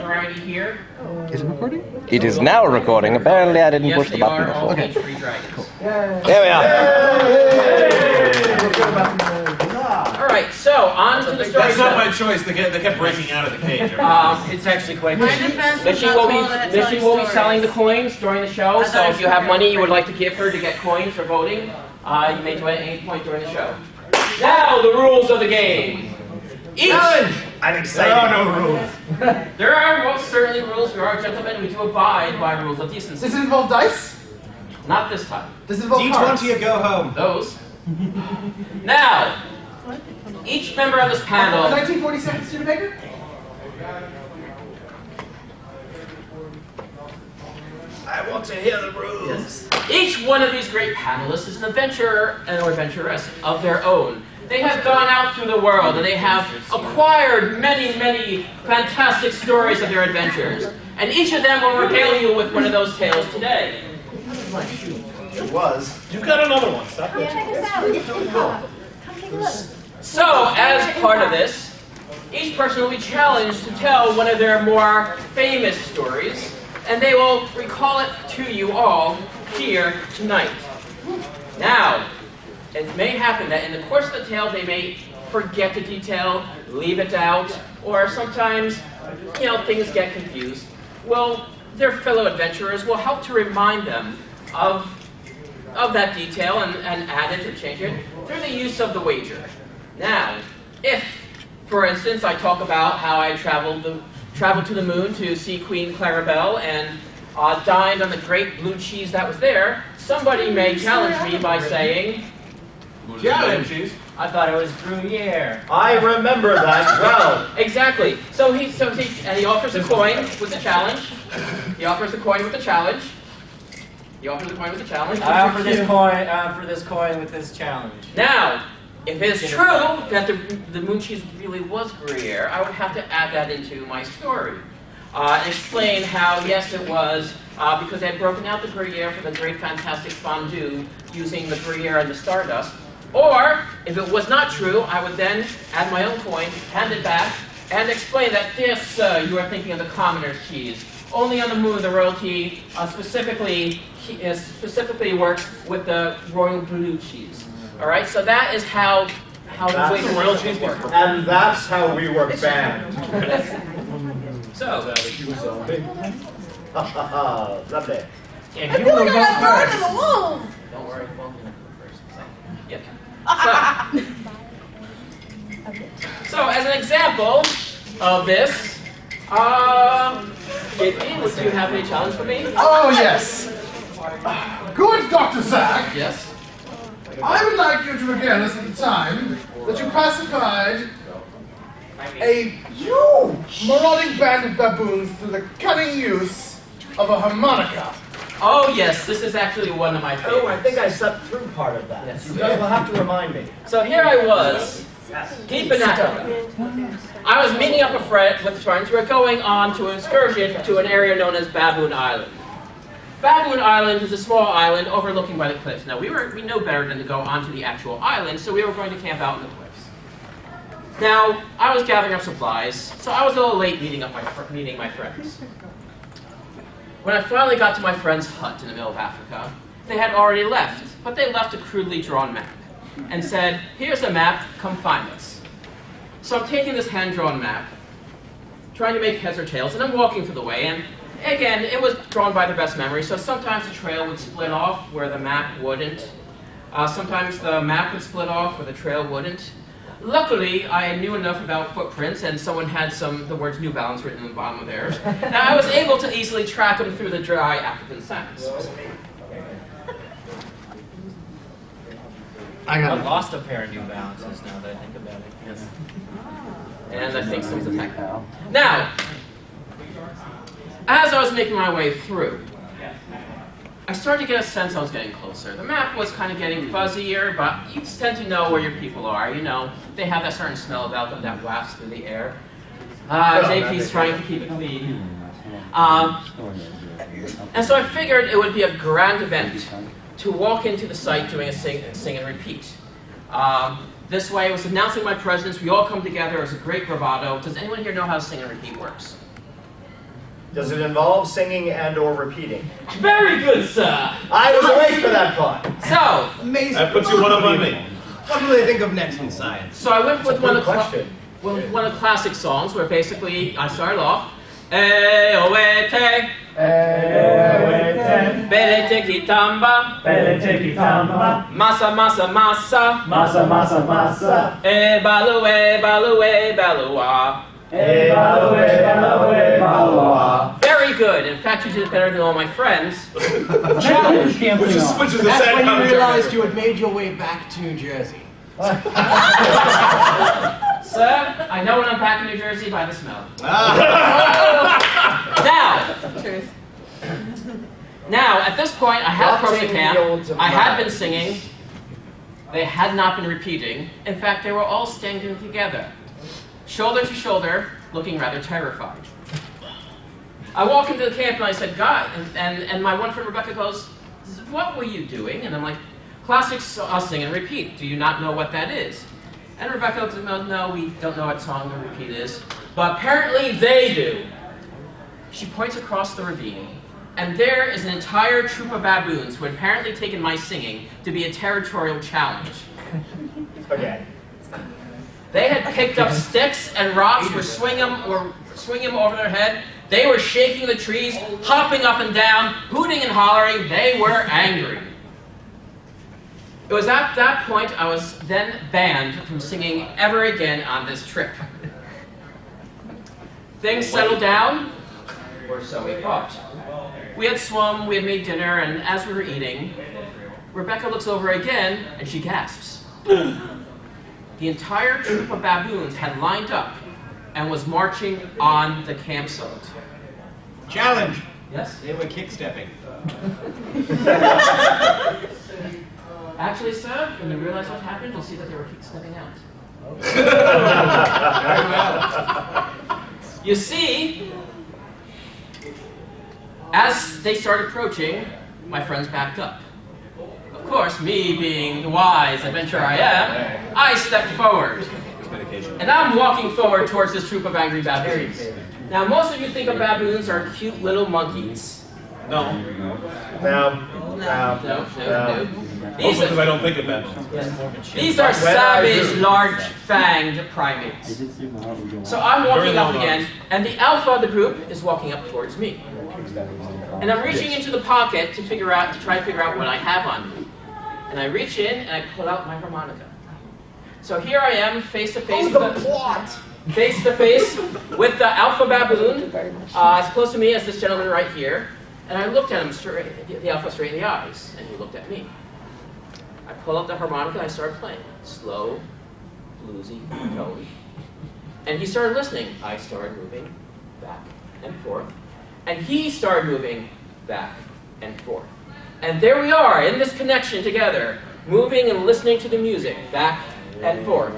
variety here. Is it recording? It is now recording. Apparently I didn't push the button before. Okay. Free dragons. There we are. Alright, so on to the story. That's not my choice. They kept breaking out of the cage. It's actually quite good. Michi will be selling the coins during the show, so if you have money you would like to give her to get coins for voting, you may do it at any point during the show. Now, the rules of the game. I'm excited. There are no rules. There are most certainly rules. We are gentlemen. We do abide by rules of decency. Does it involve dice? Not this time. Does it involve cards? D20 or go home. Those. Now, each member of this panel... 1947 Studebaker? I want to hear the rules. Yes. Each one of these great panelists is an adventurer or adventuress of their own. They have gone out through the world and they have acquired many, many fantastic stories of their adventures. And each of them will regale you with one of those tales today. It was. You've got another one. Stop it. So, as part of this, each person will be challenged to tell one of their more famous stories, and they will recall it to you all here tonight. Now, it may happen that in the course of the tale they may forget the detail, leave it out, or sometimes, things get confused. Well, their fellow adventurers will help to remind them of that detail and add it or change it through the use of the wager. Now, if, for instance, I talk about how I traveled to the moon to see Queen Clarabelle and dined on the great blue cheese that was there, somebody may challenge me by saying, Challenge. I thought it was Gruyere. I remember that well. Exactly. So he offers a coin with the challenge. He offers a coin with the challenge. He offers a coin with the challenge. I offer this coin with this challenge. Now, if it is true that the moon cheese really was Gruyere, I would have to add that into my story. And explain how, yes, it was because they had broken out the Gruyere for the great fantastic fondue using the Gruyere and the stardust. Or, if it was not true, I would then add my own coin, hand it back, and explain that this, you are thinking of the commoner's cheese. Only on the moon the royalty specifically works with the royal blue cheese. All right, so that is how the way the royal cheese works. And that's how we were banned. So, Lovely. if you will go first, don't worry, well, first. Yep. So, as an example of this, JP, would you have any challenge for me? Oh, yes. Good Dr. Zack. Yes. I would like you to regale us at the time that you pacified a huge marauding band of baboons through the cunning use of a harmonica. Oh, yes, this is actually one of my favorites. Oh, I think I slept through part of that. Yes. You guys will have to remind me. So here I was, deep in Africa. I was meeting up with friends. We were going on to an excursion to an area known as Baboon Island. Baboon Island is a small island overlooking by the cliffs. Now, we know better than to go onto the actual island, so we were going to camp out in the cliffs. Now, I was gathering up supplies, so I was a little late meeting my friends. When I finally got to my friend's hut in the middle of Africa, they had already left, but they left a crudely drawn map and said, "Here's a map, come find us." So I'm taking this hand-drawn map, trying to make heads or tails, and I'm walking through the way, and again, it was drawn by their best memory, so sometimes the trail would split off where the map wouldn't. Sometimes the map would split off where the trail wouldn't. Luckily, I knew enough about footprints, and someone had the words New Balance written on the bottom of theirs. Now, I was able to easily track them through the dry African sands. I lost a pair of New Balances now that I think about it. Yes. And I think someone's attacking. Now, as I was making my way through, I started to get a sense I was getting closer. The map was kind of getting fuzzier, but you tend to know where your people are. They have that certain smell about them that wafts through the air. JP's trying to keep it clean. And so I figured it would be a grand event to walk into the site doing a sing and repeat. This way, it was announcing my presence. We all come together as a great bravado. Does anyone here know how sing and repeat works? Does it involve singing and or repeating? Very good, sir. I was awake for that part. So, Amazing. That puts you one up on me. What will they think of next in science? so I went with one of Question. one of the classic songs where basically I started off, "Eowete, bele tiki tamba, masa masa masa, balue balue balua." Very good. In fact, you did it better than all my friends. Which is the That's sad when you commentary. realized you had made your way back to New Jersey. Sir, I know when I'm back in New Jersey by the smell. Now, at this point, I had approached the camp. I had been singing. They had not been repeating. In fact, they were all standing together, shoulder to shoulder, looking rather terrified. I walk into the camp and I said, "God," and my one friend Rebecca goes, "What were you doing?" And I'm like, "Classic sing and repeat. Do you not know what that is?" And Rebecca goes, "No, we don't know what song and repeat is, but apparently they do." She points across the ravine, and there is an entire troop of baboons who had apparently taken my singing to be a territorial challenge. Okay. They had picked up sticks and rocks, were swinging them over their head. They were shaking the trees, hopping up and down, hooting and hollering. They were angry. It was at that point I was then banned from singing ever again on this trip. Things settled down, or so we thought. We had swum, we had made dinner, and as we were eating, Rebecca looks over again and she gasps. The entire troop of baboons had lined up and was marching on the campsite. Challenge! Yes? They were kick-stepping. Actually, sir, when you realize what happened, you'll see that they were stepping out. Very well. You see, as they started approaching, my friends backed up. Of course, me being the wise adventurer I am, I stepped forward. And I'm walking forward towards this troop of angry baboons. Now, most of you think of baboons are cute little monkeys. No. No. No. Mostly because I don't think of that. These are savage, large-fanged primates. So I'm walking up again, and the alpha of the group is walking up towards me. And I'm reaching into the pocket to try to figure out what I have on me. And I reach in and I pull out my harmonica. So here I am, face to face with the alpha baboon, as close to me as this gentleman right here. And I looked at him the alpha straight in the eyes, and he looked at me. I pull out the harmonica and I started playing. Slow, bluesy tone. And he started listening. I started moving back and forth. And he started moving back and forth. And there we are, in this connection together, moving and listening to the music, back and forth.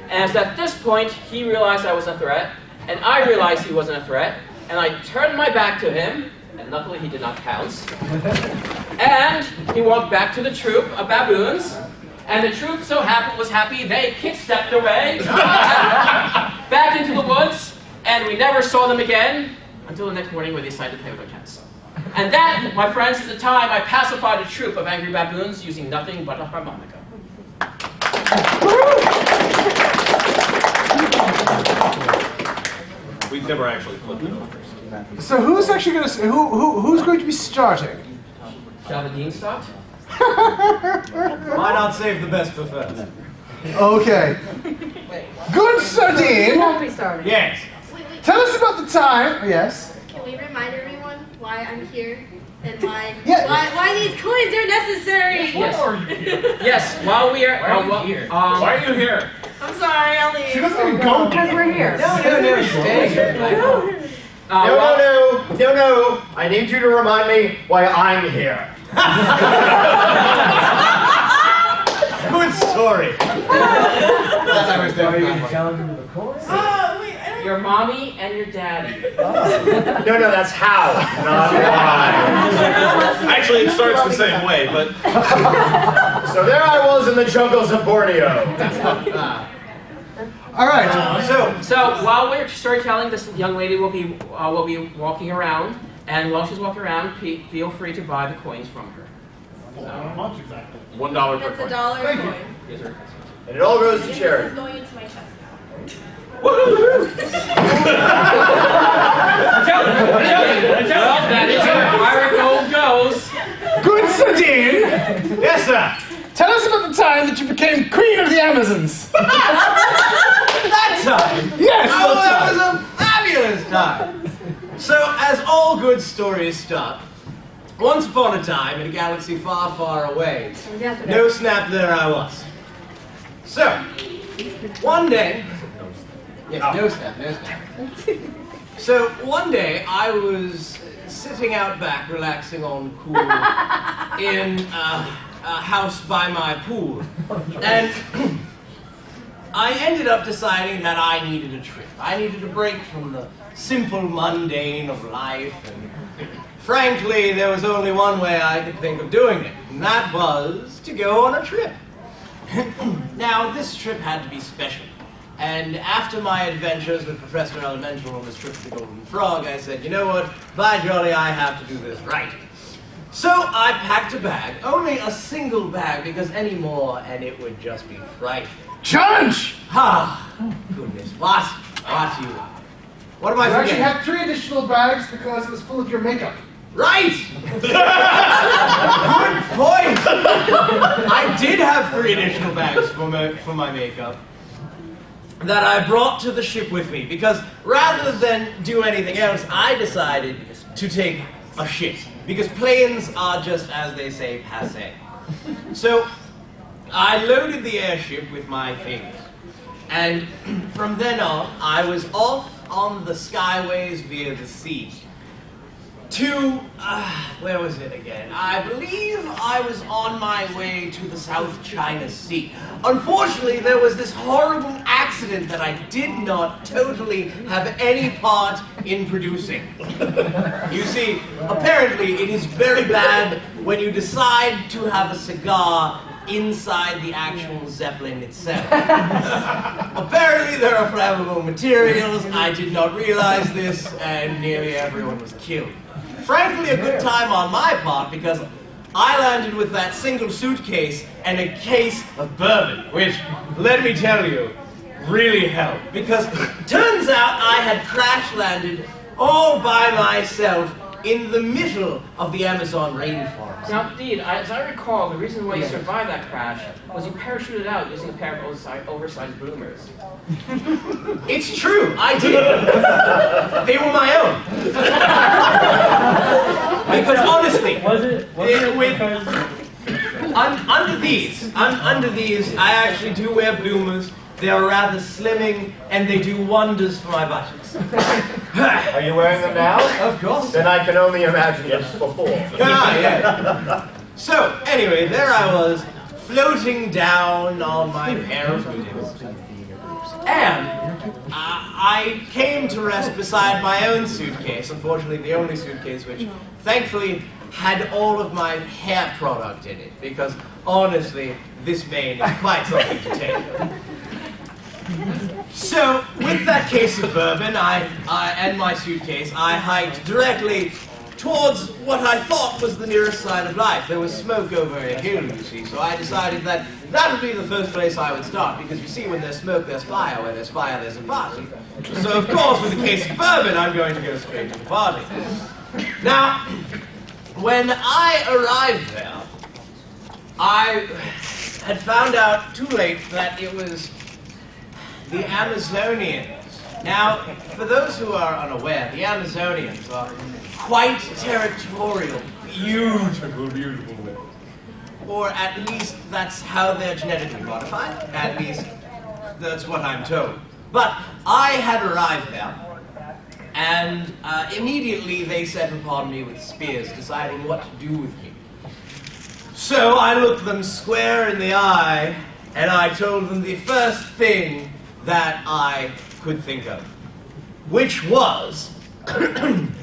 And it's at this point, he realized I was a threat, and I realized he wasn't a threat, and I turned my back to him, and luckily he did not pounce. And he walked back to the troop of baboons, and the troop was happy, they kick-stepped away, back into the woods, and we never saw them again, until the next morning when they decided to play with their tents. And that, my friends, is the time I pacified a troop of angry baboons using nothing but a harmonica. We've never actually flipped it over. So who's actually going to who's going to be starting? Shall the dean start? Why not save the best for first? Okay. Good Sardine. Won't be starting. Yes. Wait. Tell us about the time. Yes. Can we remind everyone why I'm here and why Yeah. why these coins are necessary? Yes. Yes, while we are... Why are you here? Why are you here? I'm sorry, I'll leave. She doesn't even go. Because we're here. No, stay here. No. I need you to remind me why I'm here. Good story. Your mommy and your daddy. No, that's how, not why. Actually, it starts the same way, but So there I was in the jungles of Borneo. All right. So while we're storytelling, this young lady will be walking around, and while she's walking around, feel free to buy the coins from her. How much exactly? $1 per That's a coin. dollar Thank you. coin. Yes, sir. And it all goes to This is charity. going into my chest now. Well, that is how pirate gold goes. Good Sadine, Yes, sir. tell us about the time that you became Queen of the Amazons. That time. Yes. Oh, that was a fabulous time. So, as all good stories start, once upon a time in a galaxy far, far away, no snap, there I was. So, one day, yes, no snap, no snap. So, one day I was sitting out back, relaxing on cool in a house by my pool, and I ended up deciding that I needed a trip. I needed a break from the simple mundane of life, and frankly, there was only one way I could think of doing it, and that was to go on a trip. Now, this trip had to be special, and after my adventures with Professor Elemental on this trip to the Golden Frog, I said, you know what, by jolly, I have to do this right. So I packed a bag, only a single bag, because any more and it would just be frightful. Challenge! Ah, goodness, what am I You actually forgetting? had 3 additional bags because it was full of your makeup. Right! Good point! I did have 3 additional bags for my makeup that I brought to the ship with me, because rather than do anything else, I decided to take a shit, because planes are just, as they say, passé. So, I loaded the airship with my things, and from then on, I was off on the skyways via the sea to, where was it again? I believe I was on my way to the South China Sea. Unfortunately, there was this horrible accident that I did not totally have any part in producing. You see, apparently it is very bad when you decide to have a cigar inside the actual Zeppelin itself. Apparently there are flammable materials, I did not realize this, and nearly everyone was killed. Frankly, a good time on my part, because I landed with that single suitcase and a case of bourbon, which, let me tell you, really helped. Because turns out I had crash landed all by myself in the middle of the Amazon rainforest. Now, indeed, as I recall, the reason why you survived that crash was you parachuted out using a pair of oversized bloomers. It's true, I did. They were my own. Because honestly, under these, I actually do wear bloomers. They are rather slimming, and they do wonders for my buttocks. Are you wearing them now? Of course. Then I can only imagine this before. Yeah. So, anyway, there I was, floating down on my pair of bloomers. And I came to rest beside my own suitcase, unfortunately the only suitcase which, thankfully, had all of my hair product in it, because, honestly, this mane is quite something to take. So, with that case of bourbon and my suitcase, I hiked directly towards what I thought was the nearest sign of life. There was smoke over a hill, you see, so I decided that that would be the first place I would start, because you see, when there's smoke, there's fire. Where there's fire, there's a party. So, of course, with a case of bourbon, I'm going to go straight to the party. Now, when I arrived there, I had found out too late that it was the Amazonians. Now, for those who are unaware, the Amazonians are quite territorial, beautiful women. Or at least that's how they're genetically modified. At least that's what I'm told. But I had arrived there, and immediately they set upon me with spears, deciding what to do with me. So I looked them square in the eye, and I told them the first thing that I could think of, which was, and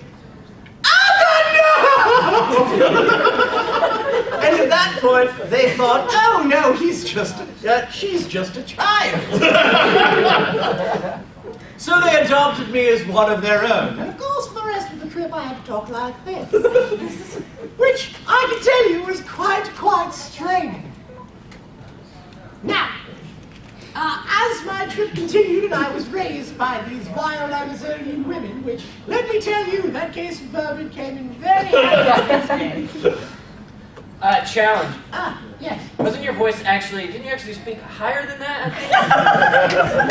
at that point, they thought, oh no, she's just a child. So they adopted me as one of their own. And of course, for the rest of the trip, I had to talk like this. Which, I can tell you, was quite strange. Now, as my trip continued and I was raised by these wild Amazonian women, which, let me tell you, that case of bourbon came in very handy. Challenge. Yes. Wasn't your voice actually, didn't you actually speak higher than that? I think?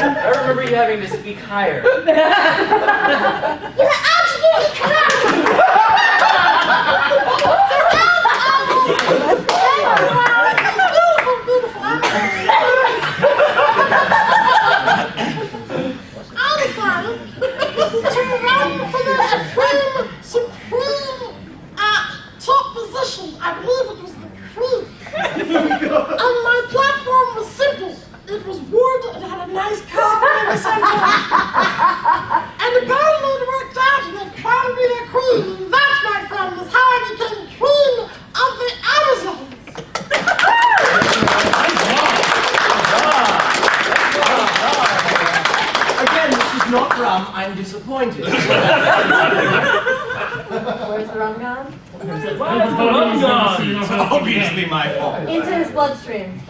I remember you having to speak higher. You're absolutely correct! I decided to run for the supreme top position. I believe it was the cream. And my platform was simple. It was wood and had a nice carpet in the center. And apparently it worked out and they crowned me their queen. And that, my friend, is how I became queen of the Amazons. Again, this is not rum. I'm disappointed. Where's the rum gone? It's obviously my fault. Into his bloodstream.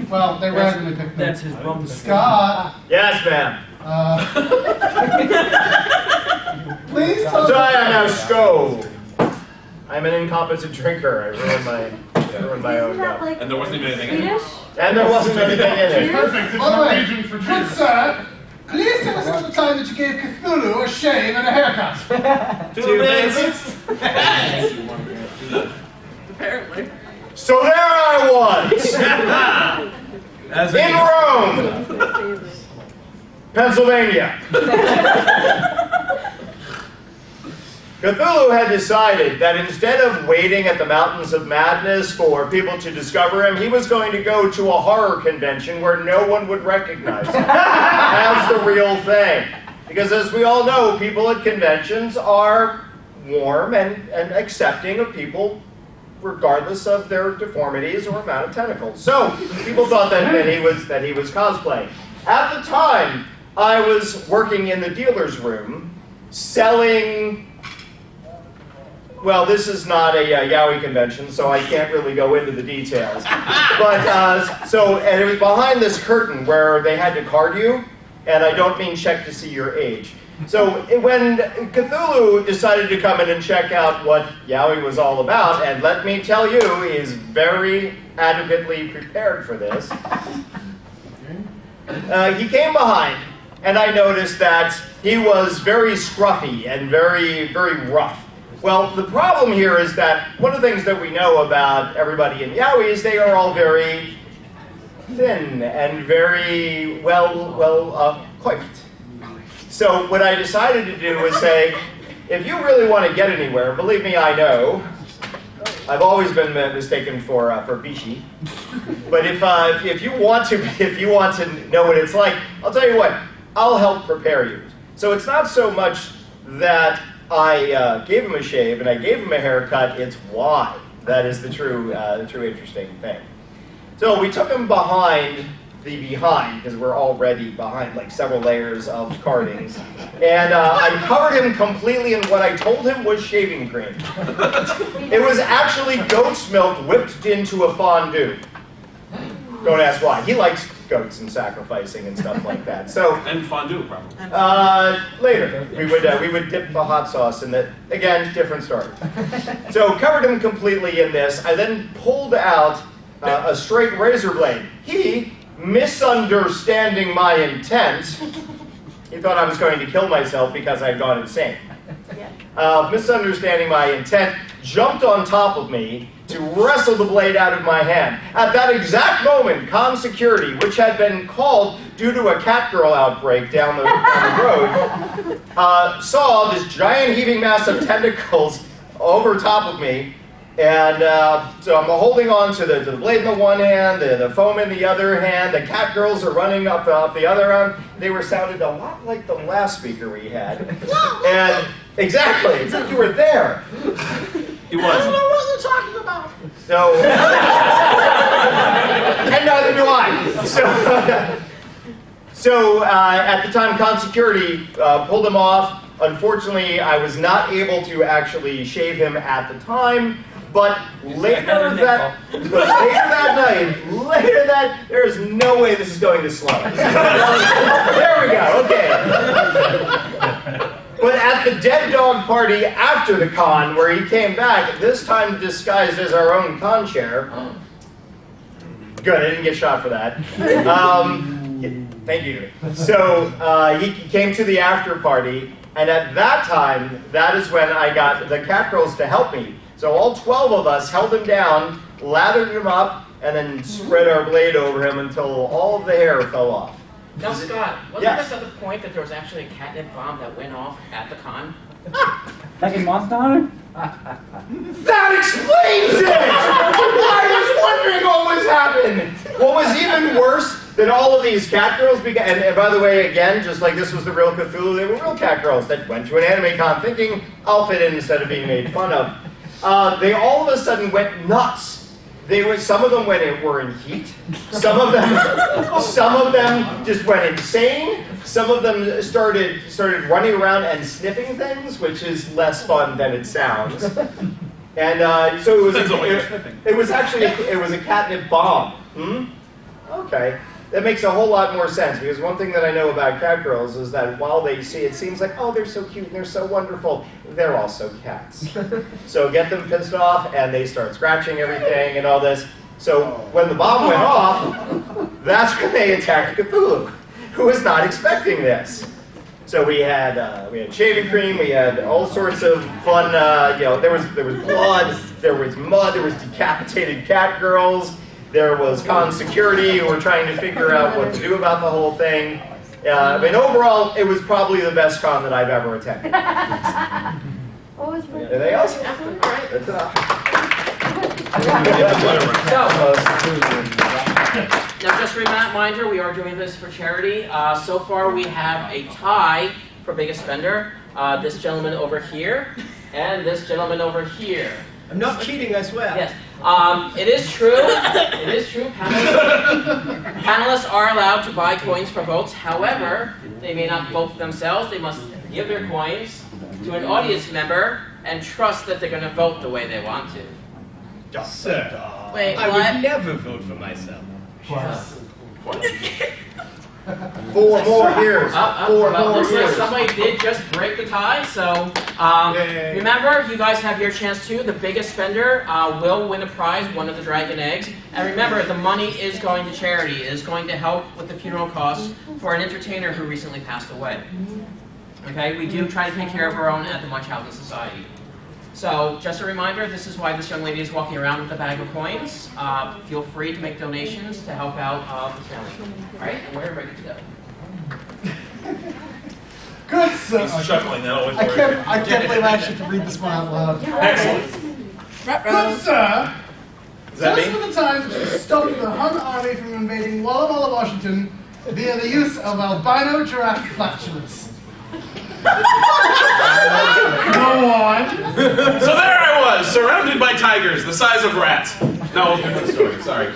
Well, they randomly picked them. That's his rum. Scott, Yes, ma'am. please tell So I us. am now Sco. I'm an incompetent drinker. I ruined my own Isn't that cup. like And there wasn't even anything in it? Swedish? And there wasn't anything in it. Perfect. It's By the way, Norwegian for good Jews. sir, please tell us about the time that you gave Cthulhu a shave and a haircut. 2 minutes. Apparently. So there I was, As in Rome, Pennsylvania. Cthulhu had decided that instead of waiting at the Mountains of Madness for people to discover him, he was going to go to a horror convention where no one would recognize him as the real thing. Because as we all know, people at conventions are warm and accepting of people regardless of their deformities or amount of tentacles. So people thought that he was cosplaying. At the time, I was working in the dealer's room selling. Well, this is not a yaoi convention, so I can't really go into the details. But and it was behind this curtain where they had to card you, and I don't mean check to see your age. So when Cthulhu decided to come in and check out what yaoi was all about, and let me tell you, he is very adequately prepared for this. He came behind, and I noticed that he was very scruffy and very, very rough. Well, the problem here is that one of the things that we know about everybody in yaoi is they are all very thin and very coiffed. So what I decided to do was say, if you really want to get anywhere, believe me, I know. I've always been mistaken for Bishi. But if you want to know what it's like, I'll tell you what, I'll help prepare you. So it's not so much that I gave him a shave and I gave him a haircut, it's why. That is the true interesting thing. So we took him behind, because we're already behind like several layers of cardings, and I covered him completely in what I told him was shaving cream. It was actually goat's milk whipped into a fondue. Don't ask why. He likes goats and sacrificing and stuff like that. So And fondue, probably. later we would dip the hot sauce in it. Again, different story. So covered him completely in this. I then pulled out a straight razor blade. He, misunderstanding my intent, he thought I was going to kill myself because I'd gone insane. Misunderstanding my intent, jumped on top of me to wrestle the blade out of my hand. At that exact moment, comm security, which had been called due to a catgirl outbreak down the road, saw this giant heaving mass of tentacles over top of me. And so I'm holding on to the blade in the one hand, the foam in the other hand, the cat girls are running up the other end. They sounded a lot like the last speaker we had. And exactly, it's like you were there. He was. I don't know what you're talking about. So, and neither do I. So at the time, con security pulled him off. Unfortunately, I was not able to actually shave him at the time. But later that night, there's no way this is going this slow. There we go. Okay. But at the dead dog party after the con, where he came back, this time disguised as our own con chair. Good, I didn't get shot for that. Thank you. So he came to the after party, and at that time, that is when I got the cat girls to help me. So all 12 of us held him down, lathered him up, and then spread our blade over him until all of the hair fell off. Now, Scott, wasn't Yes. this at the point that there was actually a catnip bomb that went off at the con? Like in Monster Hunter? That explains it! I was wondering what was happening. What was even worse than all of these cat girls began, and by the way, again, just like this was the real Cthulhu, they were real cat girls that went to an anime con thinking, I'll fit in instead of being made fun of. They all of a sudden went nuts. Some of them were in heat. Some of them just went insane. Some of them started running around and sniffing things, which is less fun than it sounds. And so it was actually a catnip bomb. Okay. That makes a whole lot more sense, because one thing that I know about cat girls is that while they see it seems like, oh, they're so cute and they're so wonderful, they're also cats. So get them pissed off and they start scratching everything and all this. So when the bomb went off, that's when they attacked Cthulhu, who was not expecting this. So we had shaving cream, we had all sorts of fun, there was blood, there was mud, there was decapitated cat girls. There was con security who were trying to figure out what to do about the whole thing. I mean, overall, it was probably the best con that I've ever attended. What was the... Anything else? That's Now, just a reminder, we are doing this for charity. So far, we have a tie for biggest spender. This gentleman over here, and this gentleman over here. I'm not cheating, I swear. Yes. It is true. It is true. Panelists are allowed to buy coins for votes. However, they may not vote themselves. They must give their coins to an audience member and trust that they're going to vote the way they want to. Sir, Wait, I what? would never vote for myself. 4 more years. 4 more Looks like years. somebody did just break the tie. So remember, you guys have your chance too. The biggest spender will win a prize, one of the dragon eggs. And remember, the money is going to charity. It is going to help with the funeral costs for an entertainer who recently passed away. Okay, we do try to take care of our own at the Munchausen Society. So, just a reminder, this is why this young lady is walking around with a bag of coins. Feel free to make donations to help out the challenge. All right, and we're ready to go. Good sir. He's chuckling. That always I works. can't believe I actually have to read this one out loud. Excellent. Good sir. Is that Just me? for the time that you stopped the Hun army from invading Walla Walla, Washington, via the use of albino giraffe flatulence. Go on. So there I was, surrounded by tigers the size of rats. No, different story. Sorry.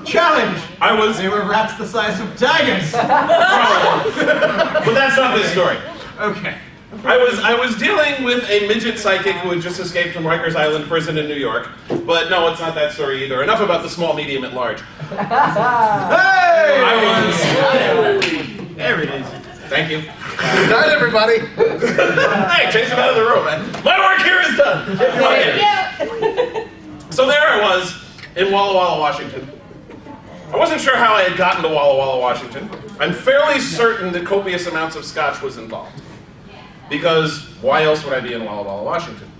Challenge! I was. They were rats the size of tigers! But that's not this story. Okay. I was dealing with a midget psychic who had just escaped from Rikers Island prison in New York. But no, it's not that story either. Enough about the small, medium, at large. Hey! I was. There it is. Thank you. Good night, everybody. Hey, chase him out of the room, man. My work here is done. Okay. So there I was in Walla Walla, Washington. I wasn't sure how I had gotten to Walla Walla, Washington. I'm fairly certain that copious amounts of scotch was involved. Because why else would I be in Walla Walla, Washington?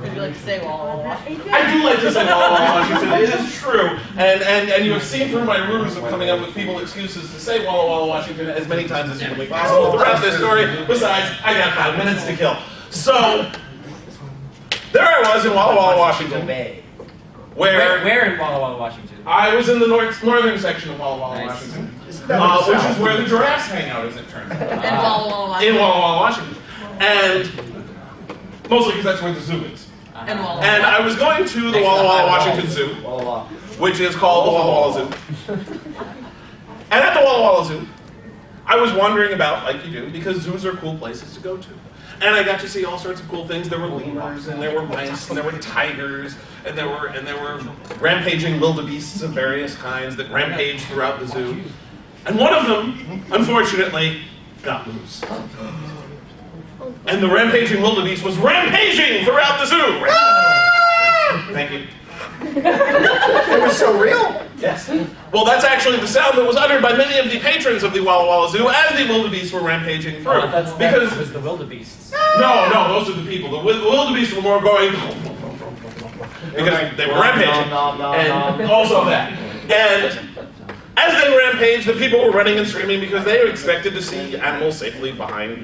Would you like to say Walla Walla? I do like to say Walla Walla, Washington. It is true. And you have seen through my ruse of coming up with feeble excuses to say Walla Walla, Washington as many times as humanly possible throughout this story. Besides, I got 5 minutes to kill. So, there I was in Walla Walla, Washington. Where in Walla Walla, Washington? I was in the northern section of Walla Walla, Nice. Washington. Which is where the giraffes hang out, as it turns out. And Walla Walla. In Walla Walla, Washington. And mostly because that's where the zoo is. And I was going to the Walla Walla Washington Zoo, which is called the Walla Walla Zoo. And at the Walla Walla Zoo, I was wandering about like you do, because zoos are cool places to go to. And I got to see all sorts of cool things. There were lemurs, and there were mice, and there were tigers, and there were rampaging wildebeests of various kinds that rampaged throughout the zoo. And one of them, unfortunately, got loose. And the rampaging wildebeest was rampaging throughout the zoo. Thank you. It was so real. Yes. Well, that's actually the sound that was uttered by many of the patrons of the Walla Walla Zoo as the wildebeests were rampaging through. Because it was the wildebeests. No, those are the people. The wildebeest were more going because they were rampaging, and also that. And as they rampaged, the people were running and screaming because they expected to see animals safely behind,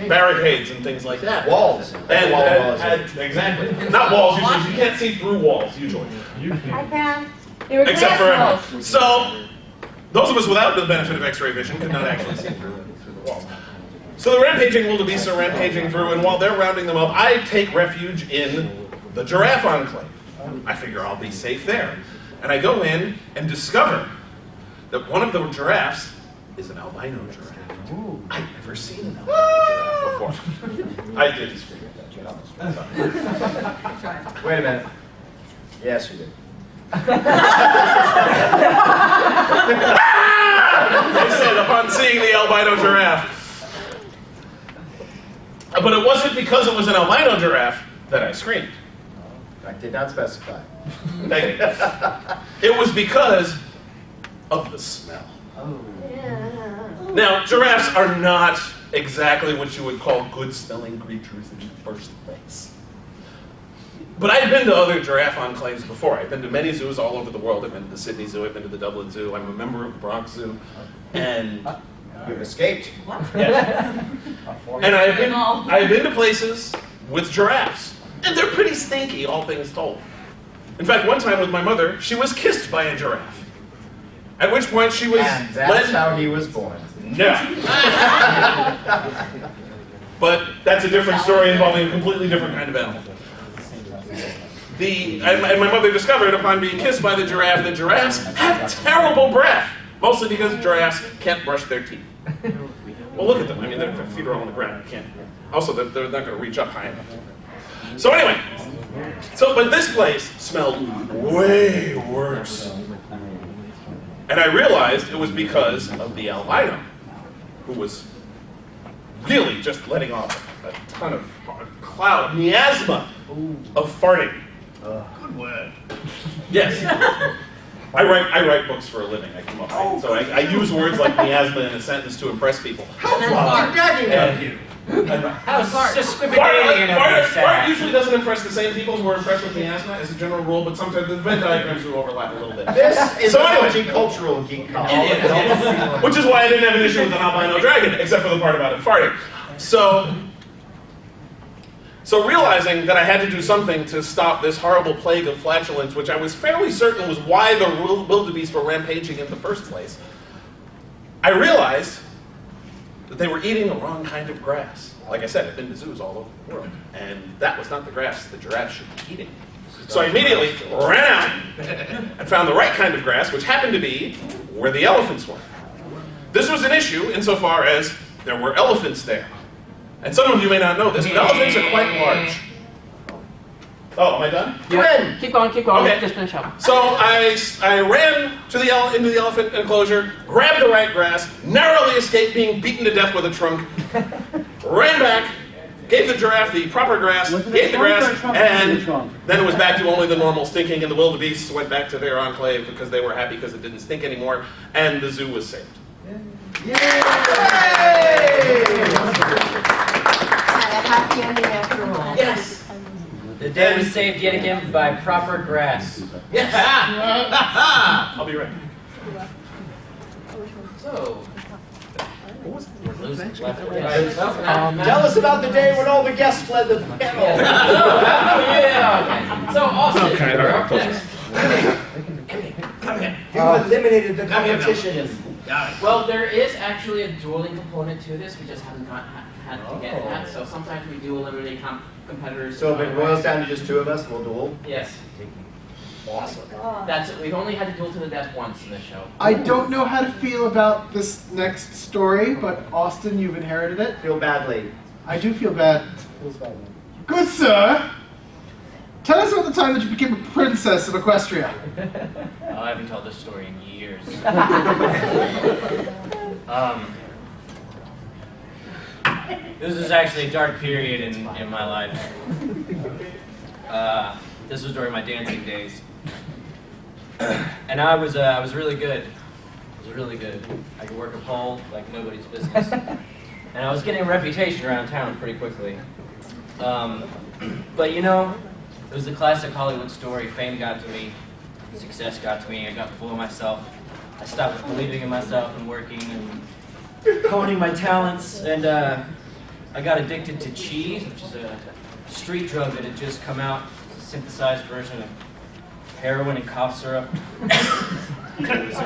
barricades and things like that. Walls. Exactly. Not walls usually. You can't see through walls usually. I can. They were Except for glass walls. so, those of us without the benefit of X-ray vision could not actually see through the walls. So the rampaging wildebeests are rampaging through, and while they're rounding them up, I take refuge in the giraffe enclave. I figure I'll be safe there, and I go in and discover that one of the giraffes is an albino giraffe. I've never seen an albino giraffe before. I did scream at that giraffe. Wait a minute. Yes, you did. I said upon seeing the albino giraffe. But it wasn't because it was an albino giraffe that I screamed. I did not specify. Thank you. It was because of the smell. Now, giraffes are not exactly what you would call good-smelling creatures in the first place. But I've been to other giraffe enclaves before. I've been to many zoos all over the world. I've been to the Sydney Zoo, I've been to the Dublin Zoo, I'm a member of the Bronx Zoo, and you've escaped. Yes. And I've been to places with giraffes, and they're pretty stinky, all things told. In fact, one time with my mother, she was kissed by a giraffe. At which point she was And that's how he was born. No. But that's a different story involving a completely different kind of animal. And my mother discovered upon being kissed by the giraffes have terrible breath. Mostly because giraffes can't brush their teeth. Well, look at them. I mean, their feet are all on the ground. You can't. Also, they're not going to reach up high enough. So anyway, but this place smelled way worse. And I realized it was because of the albino, who was really just letting off a ton of cloud, miasma of farting. Good word. Yes. I write books for a living. I come up with so I use words like miasma in a sentence to impress people. How Fart usually doesn't impress the same people who are impressed with miasma as a general rule, but sometimes the Venn diagrams do overlap a little bit. This is So a anyway. multicultural geek It is. Which is why I didn't have an issue with an albino dragon, except for the part about it farting. So realizing that I had to do something to stop this horrible plague of flatulence, which I was fairly certain was why the wildebeest were rampaging in the first place, I realized that they were eating the wrong kind of grass. Like I said, I've been to zoos all over the world, and that was not the grass the giraffes should be eating. So I immediately ran out and found the right kind of grass, which happened to be where the elephants were. This was an issue insofar as there were elephants there. And some of you may not know this, but elephants are quite large. Oh, am I done? Yeah. Keep going. Okay. Just finish up. So I ran to into the elephant enclosure, grabbed the right grass, narrowly escaped being beaten to death with a trunk, ran back, gave the giraffe the proper grass, ate the grass, and then it was back to only the normal stinking, and the wildebeests went back to their enclave because they were happy because it didn't stink anymore, and the zoo was saved. Had a happy ending after all. Yes. The day was saved yet again by proper grass. Yes. I'll be right back. So, Tell us about the day when all the guests fled the panel. yeah. Okay. So Austin. Okay, all right, Come here. You've eliminated the competition. Well, there is actually a dueling component to this. We just haven't had to get that. So sometimes we do eliminate competitors. So if it boils down to just two of us, we'll duel? Yes. Awesome. That's it. We've only had to duel to the death once in this show. I don't know how to feel about this next story, but Austin, you've inherited it. Feel badly. I do feel bad. Feels bad. Good sir, tell us about the time that you became a princess of Equestria. Oh, I haven't told this story in years. This was actually a dark period in my life. This was during my dancing days, and I was really good. I was really good. I could work a pole like nobody's business, and I was getting a reputation around town pretty quickly. But you know, it was the classic Hollywood story. Fame got to me, success got to me. I got full of myself. I stopped believing in myself and working and honing my talents, and I got addicted to cheese, which is a street drug that had just come out. It's a synthesized version of heroin and cough syrup. It was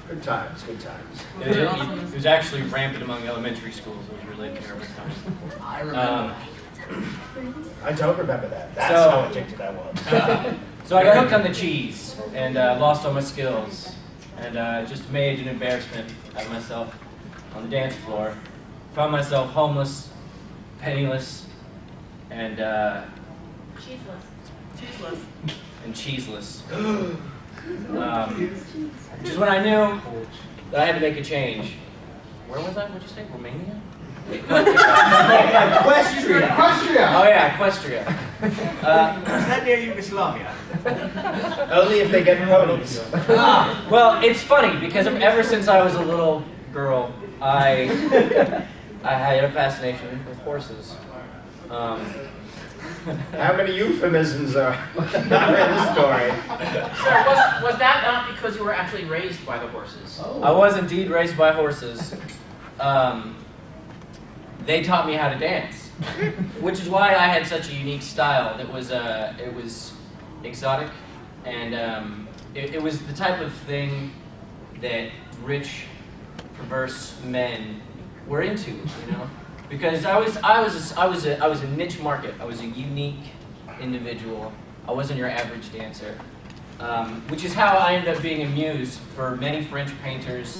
Good times, good times. it was actually rampant among elementary schools. It was really a terrible time. I remember. I don't remember that. That's So- how addicted I was. So I got hooked on the cheese and lost all my skills, and just made an embarrassment out of myself on the dance floor. Found myself homeless, penniless, and cheeseless. Just when I knew that I had to make a change. Where was I? What'd you say? Romania? Equestria. Equestria! Oh yeah, Equestria. Is that near Yugoslavia? Only if they get ponies. Well, it's funny because ever since I was a little girl, I had a fascination with horses. How many euphemisms are in this story? Sir, was that not because you were actually raised by the horses? I was indeed raised by horses. They taught me how to dance, which is why I had such a unique style. It was exotic, and it was the type of thing that rich, perverse men were into, you know. Because I was a niche market. I was a unique individual. I wasn't your average dancer, which is how I ended up being a muse for many French painters